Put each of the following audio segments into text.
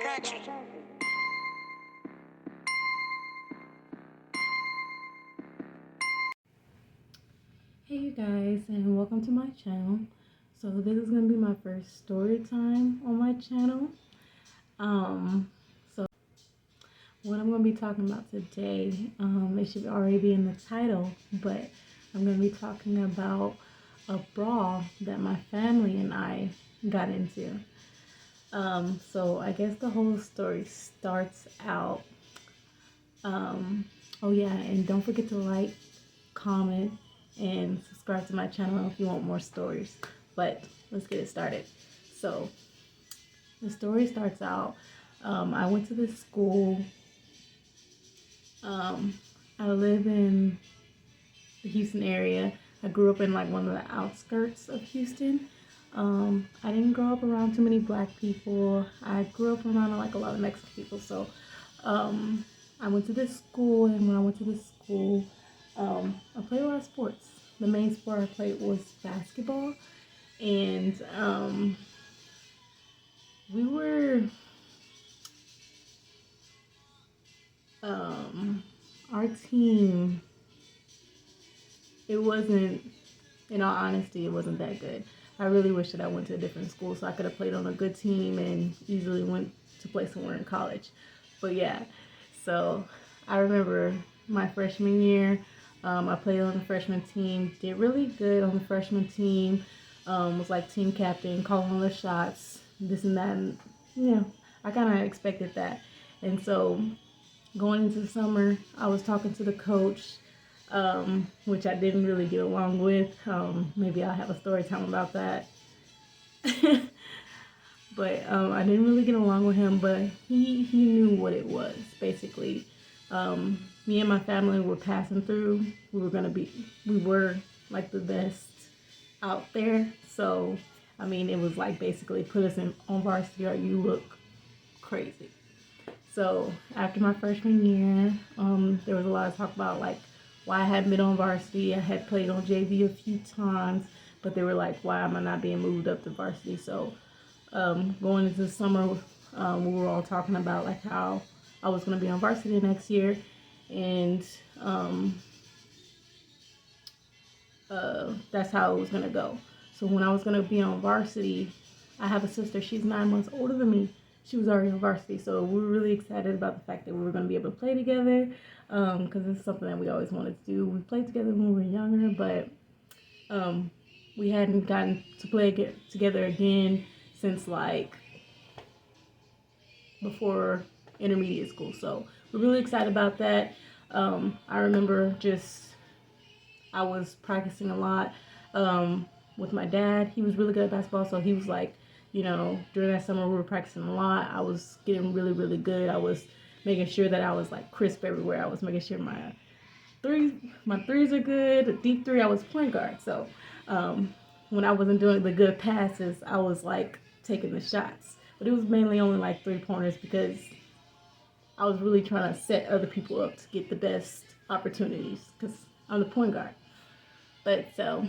country. Hey you guys, and welcome to my channel. So this is gonna be my first story time on my channel. So what I'm gonna be talking about today, it should already be in the title, but I'm gonna be talking about a brawl that my family and I got into. So I guess the whole story starts out. Oh yeah, and don't forget to like, comment, and subscribe to my channel if you want more stories. But let's get it started. So the story starts out. I went to this school. Um, I live in the Houston area. I grew up in like one of the outskirts of Houston. I didn't grow up around too many black people. I grew up around like a lot of Mexican people. So um, I went to this school, and when I went to this school, I played a lot of sports. The main sport I played was basketball, and we were our team. It wasn't, in all honesty, it wasn't that good. I really wish that I went to a different school so I could have played on a good team and easily went to play somewhere in college. But yeah, so I remember my freshman year. I played on the freshman team, did really good on the freshman team. Was like team captain, calling all the shots, this and that. And, I kind of expected that. And so going into the summer, I was talking to the coach, which I didn't really get along with. Maybe I'll have a story time about that. But I didn't really get along with him, but he knew what it was, basically. Me and my family were passing through. We were like the best out there. So, I mean, it was like basically put us on varsity or you look crazy. So after my freshman year, there was a lot of talk about like why I hadn't been on varsity. I had played on JV a few times, but they were like, why am I not being moved up to varsity? So going into the summer, we were all talking about like how I was going to be on varsity next year, and that's how it was going to go. So when I was going to be on varsity, I have a sister. She's 9 months older than me. She was already on varsity, so we were really excited about the fact that we were going to be able to play together, because it's something that we always wanted to do. We played together when we were younger, but we hadn't gotten to play together again since like before intermediate school. So we're really excited about that. I remember I was practicing a lot with my dad. He was really good at basketball, so he was like, during that summer we were practicing a lot. I was getting really, really good. I was making sure that I was like crisp everywhere. I was making sure my threes are good. A deep three, I was point guard. So when I wasn't doing the good passes, I was like taking the shots. But it was mainly only like 3-pointers because I was really trying to set other people up to get the best opportunities because I'm the point guard. But so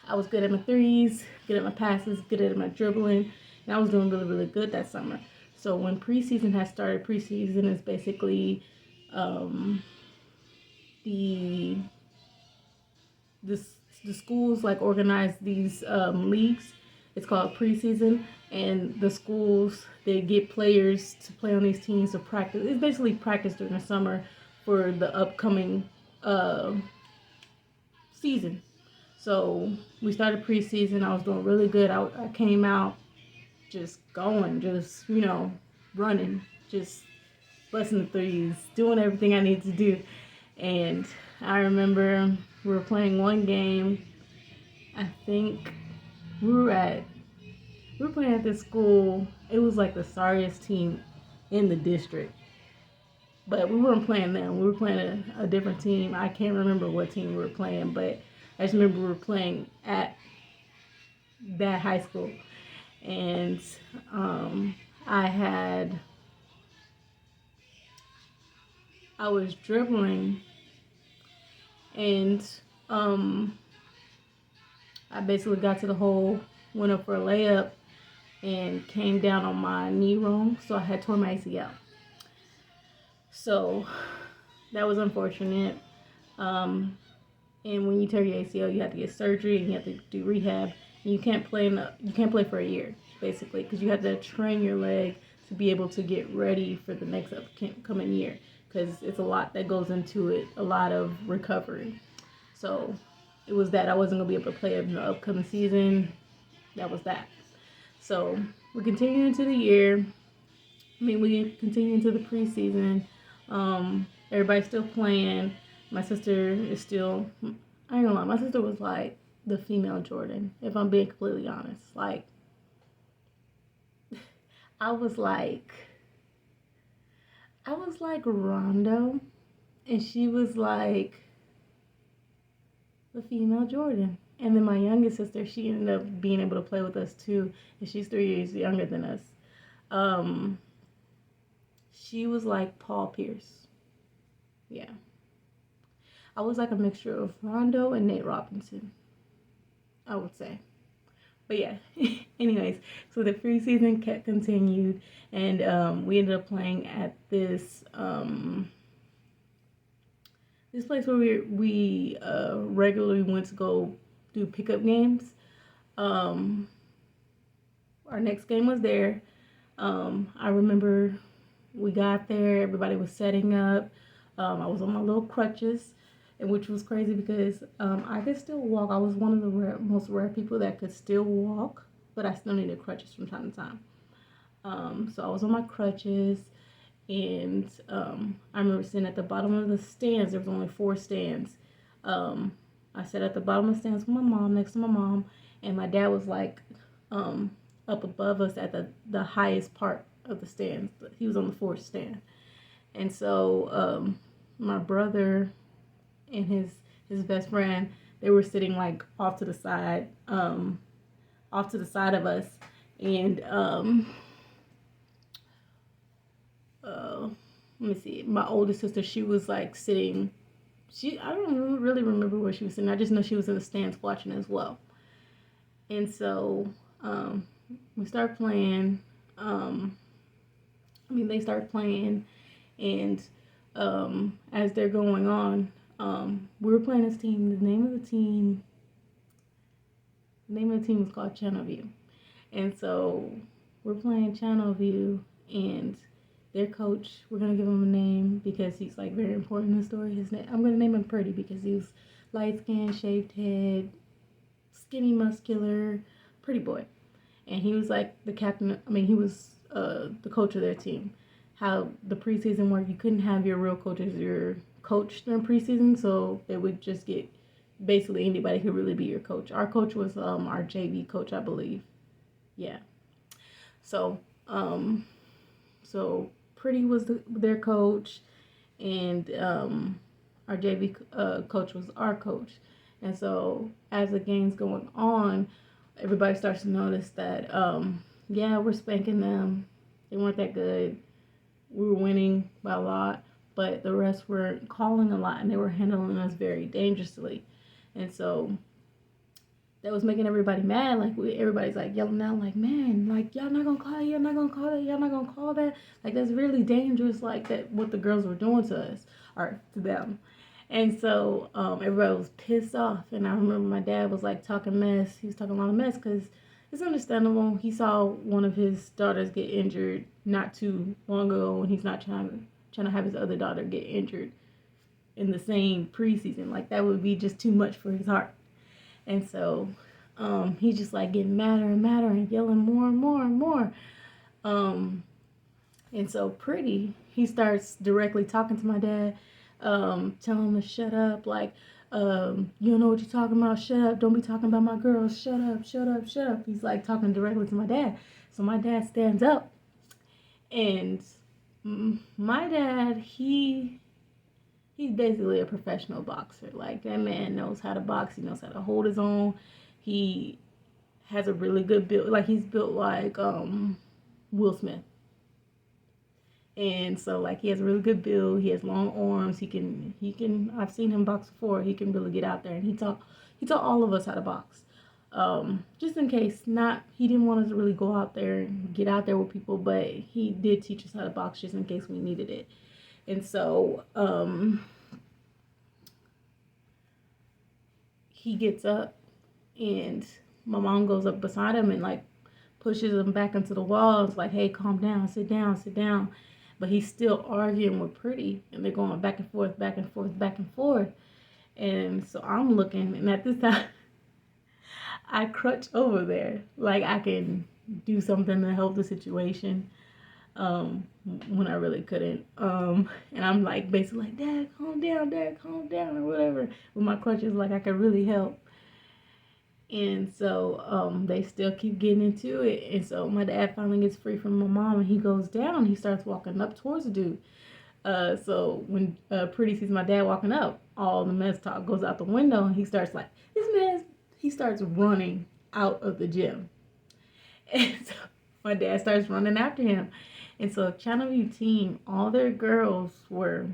I was good at my threes, good at my passes, good at my dribbling, and I was doing really, really good that summer. So when preseason has started, preseason is basically the the the schools like organize these leagues. It's called preseason, and the schools, they get players to play on these teams to practice. It's basically practice during the summer for the upcoming season. So we started preseason. I was doing really good. I came out just going, just running, just busting the threes, doing everything I needed to do. And I remember we were playing one game. I think we were playing at this school. It was like the sorriest team in the district. But we weren't playing them. We were playing a different team. I can't remember what team we were playing, but I just remember we were playing at that high school. And I had I was dribbling, and I basically got to the hole, went up for a layup, and came down on my knee wrong, so I had torn my ACL. So that was unfortunate. And when you tear your ACL, you have to get surgery and you have to do rehab. And you can't play for a year basically because you have to train your leg to be able to get ready for the next upcoming year because it's a lot that goes into it, a lot of recovery. So it was that I wasn't gonna be able to play in the upcoming season. That was that. So we continue into the year. We continue into the preseason. Everybody's still playing. My sister is still, I ain't gonna lie, my sister was like the female Jordan, if I'm being completely honest. Like, I was like Rondo, and she was like the female Jordan. And then my youngest sister, she ended up being able to play with us too, and she's 3 years younger than us. She was like Paul Pierce. Yeah. I was like a mixture of Rondo and Nate Robinson, I would say. But yeah, anyways, so the preseason continued, and we ended up playing at this this place where we regularly went to go do pickup games. Our next game was there. I remember we got there, everybody was setting up. I was on my little crutches, and which was crazy because I could still walk. I was one of the most rare people that could still walk, but I still needed crutches from time to time. So I was on my crutches, and I remember sitting at the bottom of the stands. There was only 4 stands. I sat at the bottom of the stands with my mom, next to my mom, and my dad was like up above us at the highest part of the stands. He was on the 4th stand. And so my brother and his best friend, they were sitting like off to the side of us. And let me see, my oldest sister, she was like sitting, I don't really remember where she was sitting. I just know she was in the stands watching as well. And so we start playing. They start playing, and as they're going on, we were playing this team. The name of the team was called Channelview. And so we're playing Channelview, and their coach, we're going to give him a name because he's like very important in the story. His name, I'm going to name him Pretty because he was light skinned, shaved head, skinny, muscular, pretty boy. And he was like the captain. He was the coach of their team. How the preseason worked, you couldn't have your real coach as your coach during preseason, so they would just get basically anybody could really be your coach. Our coach was our JV coach, I believe. Yeah. So Pretty was their coach, and our JV coach was our coach. And so as the game's going on, everybody starts to notice that we're spanking them. They weren't that good. We were winning by a lot, but the rest were calling a lot, and they were handling us very dangerously. And so that was making everybody mad. Like, everybody's like yelling out, like, man, like, y'all not gonna call it, y'all not gonna call it, y'all not gonna call that. Like, that's really dangerous, like, that what the girls were doing to us, or to them. And so everybody was pissed off. And I remember my dad was like talking mess. He was talking a lot of mess because it's understandable. He saw one of his daughters get injured not too long ago, and he's not trying to have his other daughter get injured in the same preseason. Like, that would be just too much for his heart. And so he's just like getting madder and madder and yelling more and more and more. And so Pretty, he starts directly talking to my dad, telling him to shut up, like, you don't know what you're talking about, shut up, don't be talking about my girls, shut up, shut up, shut up. He's like talking directly to my dad. So my dad stands up, and my dad, he's basically a professional boxer. Like, that man knows how to box, he knows how to hold his own. He has a really good build, like, he's built like Will Smith. And so, like, he has a really good build. He has long arms. He can. I've seen him box before. He can really get out there, and he taught all of us how to box. Just in case. Not he didn't want us to really go out there and get out there with people, but he did teach us how to box just in case we needed it. And so he gets up, and my mom goes up beside him and like pushes him back into the wall. It's like, hey, calm down, sit down, sit down. But he's still arguing with Pretty, and they're going back and forth, back and forth, back and forth. And so I'm looking, and at this time, I crutch over there like I can do something to help the situation, when I really couldn't. And I'm like basically like, Dad, calm down, or whatever. With my crutches, like I could really help. And so they still keep getting into it. And so my dad finally gets free from my mom, and he goes down. He starts walking up towards the dude. So when Pretty sees my dad walking up, all the mess talk goes out the window, and he starts like, he starts running out of the gym. And so my dad starts running after him. And so Channelview team, all their girls were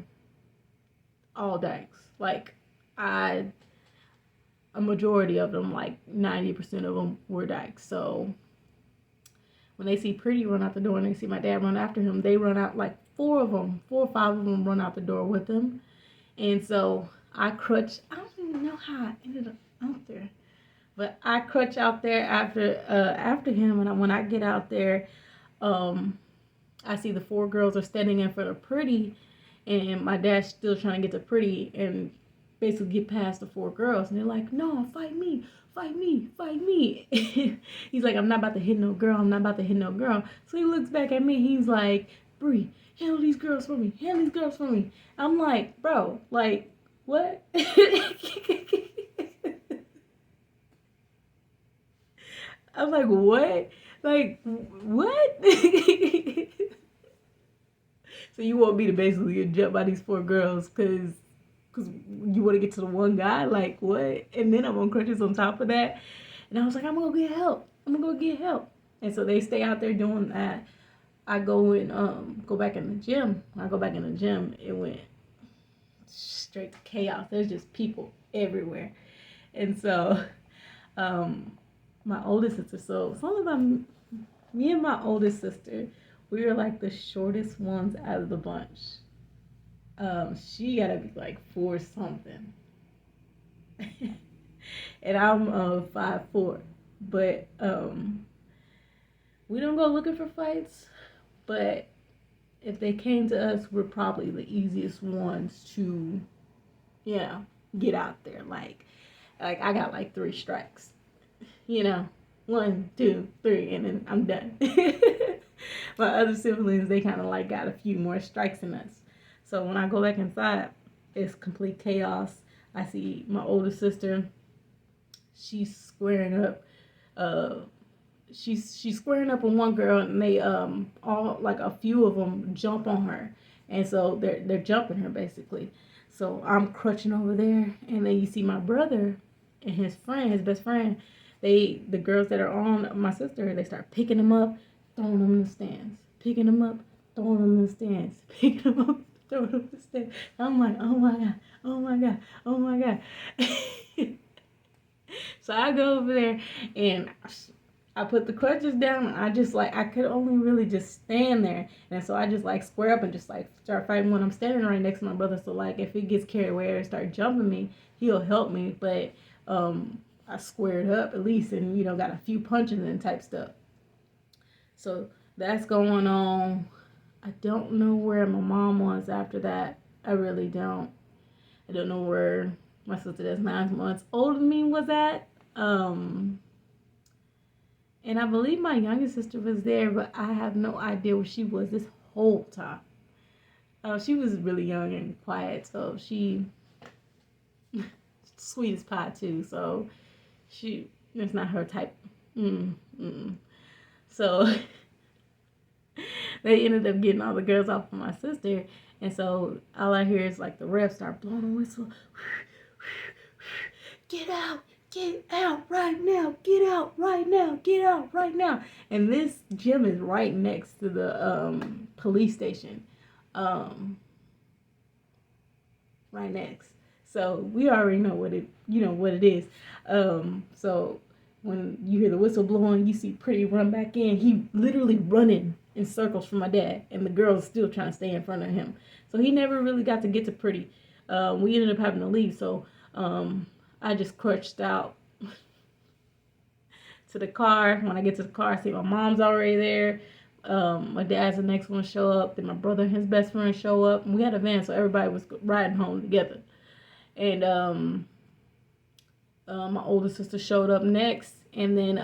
all dykes. Like, a majority of them, like 90% of them were dykes. So when they see Pretty run out the door and they see my dad run after him, they run out, like 4 or 5 of them run out the door with him. And so I crutch. I don't even know how I ended up out there, but I crutch out there after him. And when I get out there, I see the 4 girls are standing in front of Pretty, and my dad's still trying to get to Pretty and basically get past the 4 girls. And they're like, no, fight me, fight me, fight me. He's like, I'm not about to hit no girl. I'm not about to hit no girl. So he looks back at me. He's like, Bree, handle these girls for me. Handle these girls for me. I'm like, bro, like, what? I'm like, what? Like, what? So you want me to basically jump by these 4 girls because you want to get to the one guy? Like, what? And then I'm on crutches on top of that. And I was like, I'm going to get help. I'm going to go get help. And so they stay out there doing that. I go and go back in the gym. When I go back in the gym, it went straight to chaos. There's just people everywhere. And so my oldest sister, so some of them, me and my oldest sister, we were like the shortest ones out of the bunch. She gotta be like 4 something. And I'm 5'4". But we don't go looking for fights, but if they came to us, we're probably the easiest ones to, get out there. Like I got like 3 strikes. 1, 2, 3, and then I'm done. My other siblings, they kind of like got a few more strikes than us. So when I go back inside, it's complete chaos. I see my older sister. She's squaring up. She's squaring up with one girl, and they all like a few of them jump on her, and so they're jumping her basically. So I'm crutching over there, and then you see my brother and his best friend. The girls that are on my sister, they start picking them up, throwing them in the stands. Picking them up, throwing them in the stands. Picking them up, throwing them in the stands. I'm like, oh my God, oh my God, oh my God. So I go over there, and I put the crutches down, and I just like, I could only really just stand there. And so I just like square up and just like start fighting when I'm standing right next to my brother. So like if he gets carried away or start jumping me, he'll help me. But I squared up at least, and got a few punches and type stuff. So that's going on. I don't know where my mom was after that. I really don't. I don't know where my sister that's 9 months older than me was at. And I believe my youngest sister was there, but I have no idea where she was this whole time. She was really young and quiet, so she sweet as pie too. So it's not her type. So they ended up getting all the girls off of my sister, and so all I hear is like the ref start blowing a whistle. Get out right now, get out right now, get out right now. And this gym is right next to the police station. Right next. So we already know what it is. So when you hear the whistle blowing, you see Pretty run back in. He literally running in circles from my dad, and the girl's still trying to stay in front of him. So he never really got to get to Pretty. We ended up having to leave, so I just crutched out to the car. When I get to the car, I see my mom's already there. My dad's the next one to show up. Then my brother and his best friend show up. And we had a van, so everybody was riding home together. And my older sister showed up next. And then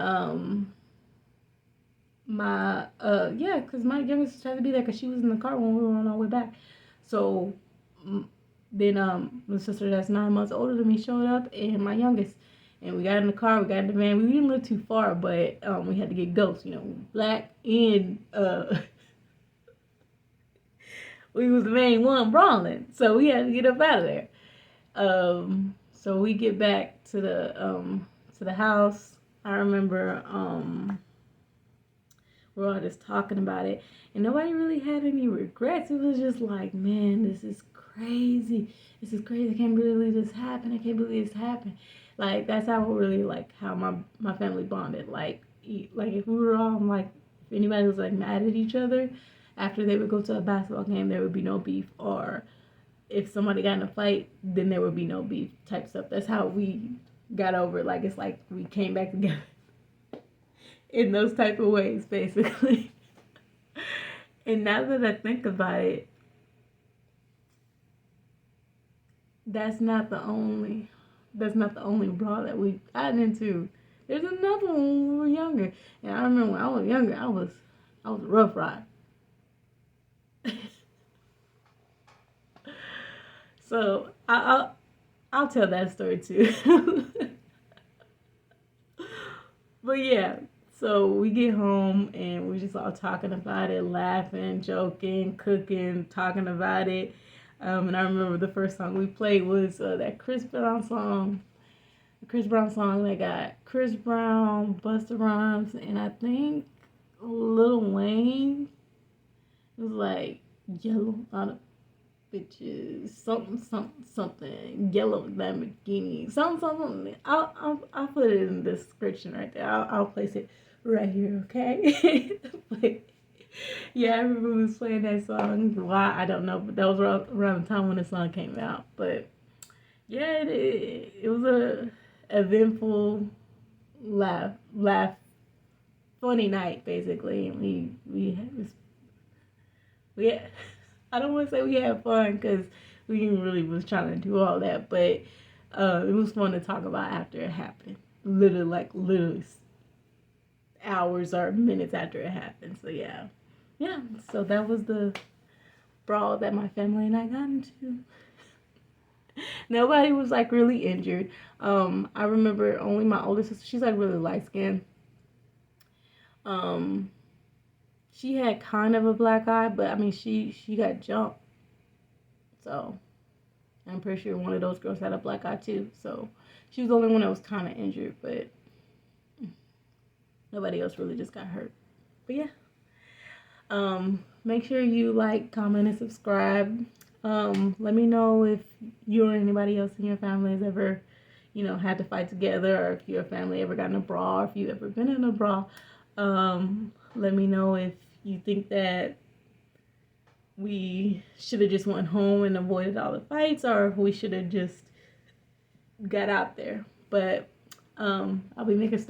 because my younger sister had to be there because she was in the car when we were on our way back. So then my sister that's 9 months older than me showed up, and my youngest. And we got in the car, we got in the van. We didn't live too far, but we had to get ghosts, black, and we was the main one brawling, so we had to get up out of there. So we get back to the house. I remember we're all just talking about it, and nobody really had any regrets. It was just like, man, this is crazy. This is crazy. I can't believe this happened. I can't believe this happened. Like, that's how really, like, how my family bonded. Like if we were all, like, if anybody was, like, mad at each other, after they would go to a basketball game, there would be no beef. Or if somebody got in a fight, then there would be no beef type stuff. That's how we got over it. Like, it's like we came back together in those type of ways, basically. And now that I think about it, that's not the only brawl that we've gotten into. There's another one when we were younger. And I remember when I was younger, I was a rough ride. So I'll tell that story too. But yeah, so we get home and we're just all talking about it, laughing, joking, cooking, talking about it. And I remember the first song we played was that Chris Brown song. The Chris Brown song that got Chris Brown, Busta Rhymes, and I think Lil Wayne. It was like yellow on a bitches, something, yellow Lamborghini, something. I'll put it in the description right there. I'll place it right here, okay? But yeah, I remember we was playing that song. Why, I don't know, but that was around the time when the song came out. But yeah, it was a eventful, laugh, funny night, basically. We I don't want to say we had fun because we really was trying to do all that, but it was fun to talk about after it happened. Literally hours or minutes after it happened. So yeah. So that was the brawl that my family and I got into. Nobody was like really injured. I remember only my older sister. She's like really light skinned. She had kind of a black eye, but I mean she got jumped. So I'm pretty sure one of those girls had a black eye too. So she was the only one that was kind of injured, but nobody else really just got hurt. But yeah. Make sure you like, comment, and subscribe. Let me know if you or anybody else in your family has ever, had to fight together, or if your family ever got in a brawl, or if you've ever been in a brawl. Let me know if you think that we should have just went home and avoided all the fights, or if we should have just got out there. But I'll be making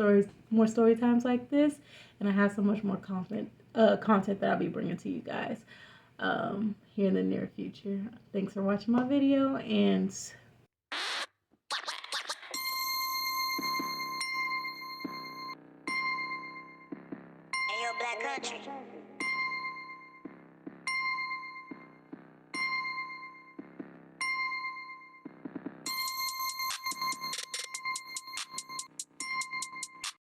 more story times like this, and I have so much more content that I'll be bringing to you guys here in the near future. Thanks for watching my video, and Ayo, Black Country.